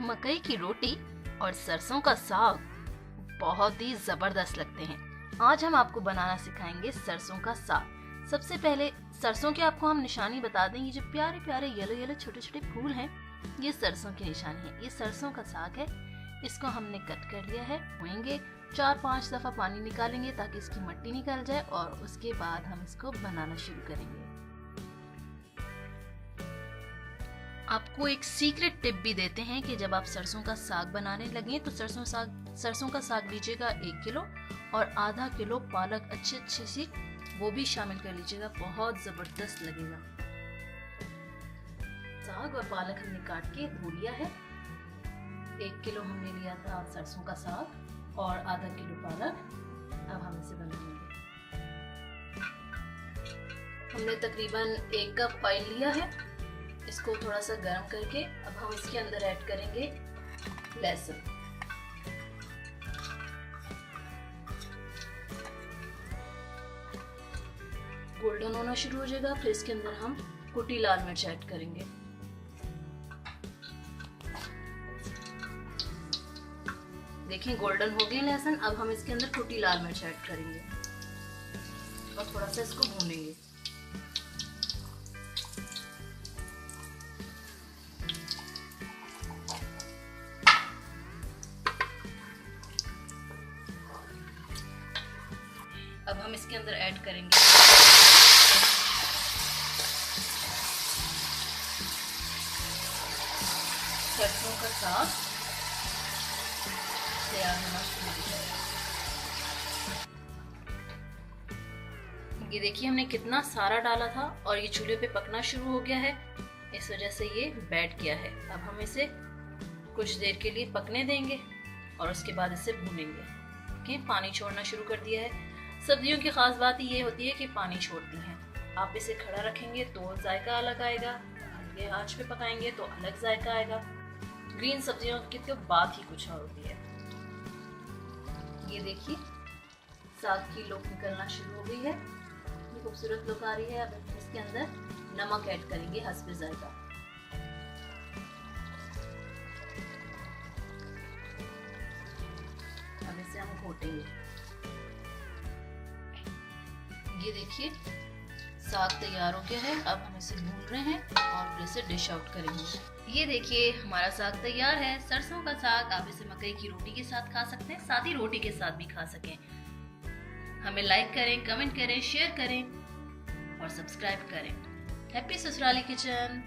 मकई की रोटी और सरसों का साग बहुत ही जबरदस्त लगते हैं। आज हम आपको बनाना सिखाएंगे सरसों का साग। सबसे पहले सरसों के आपको हम निशानी बता दें। ये जो प्यारे प्यारे येलो येलो छोटे छोटे फूल हैं, ये सरसों की निशानी है। ये सरसों का साग है। इसको हमने कट कर लिया है। धोएंगे, 4-5 दफा पानी निकालेंगे ताकि इसकी मट्टी निकल जाए और उसके बाद हम इसको बनाना शुरू करेंगे। आपको एक सीक्रेट टिप भी देते हैं कि जब आप सरसों का साग बनाने लगे तो सरसों का साग लीजिएगा 1 किलो और आधा किलो पालक अच्छी सी वो भी शामिल कर लीजिएगा, बहुत जबरदस्त लगेगा। साग और पालक हमने काट के धो लिया है। 1 किलो हमने लिया था सरसों का साग और आधा किलो पालक। अब हम इसे बनाएंगे। हमने तकरीबन 1 कप ऑयल लिया है। इसको थोड़ा सा गर्म करके अब हम इसके अंदर ऐड करेंगे लहसुन। गोल्डन होना शुरू हो जाएगा, फिर इसके अंदर हम कुटी लाल मिर्च ऐड करेंगे। देखिए गोल्डन हो गई लहसुन। अब हम इसके अंदर कुटी लाल मिर्च ऐड करेंगे और थोड़ा सा इसको भूनेंगे। अब हम इसके अंदर ऐड करेंगे सरसों का साग तैयार होना शुरू हो जाएगा। ये देखिए हमने कितना सारा डाला था और ये चूल्हे पे पकना शुरू हो गया है। इस वजह से ये बैठ गया है। अब हम इसे कुछ देर के लिए पकने देंगे और उसके बाद इसे भूनेंगे। पानी छोड़ना शुरू कर दिया है। सब्जियों की खास बात ये होती है कि पानी छोड़ती हैं। आप इसे खड़ा रखेंगे तो जायका अलग आएगा, हल्के आंच पे पकाएंगे तो अलग जायका आएगा। ग्रीन सब्जियों की तो बात ही कुछ और होती है। ये देखिए साग की लुक निकलना शुरू हो गई है। ये खूबसूरत लुक आ रही है। अब इसके अंदर नमक ऐड करेंगे हस्बे जायका। अब इसे हम घोटेंगे। ये देखिए साग तैयार हो गया है। अब हम इसे भून रहे हैं और फिर इसे डिश आउट करेंगे। ये देखिए हमारा साग तैयार है। सरसों का साग आप इसे मकई की रोटी के साथ खा सकते हैं, साथ ही रोटी के साथ भी खा सकें। हमें लाइक करें, कमेंट करें, शेयर करें और सब्सक्राइब करें। हैप्पी ससुराली किचन।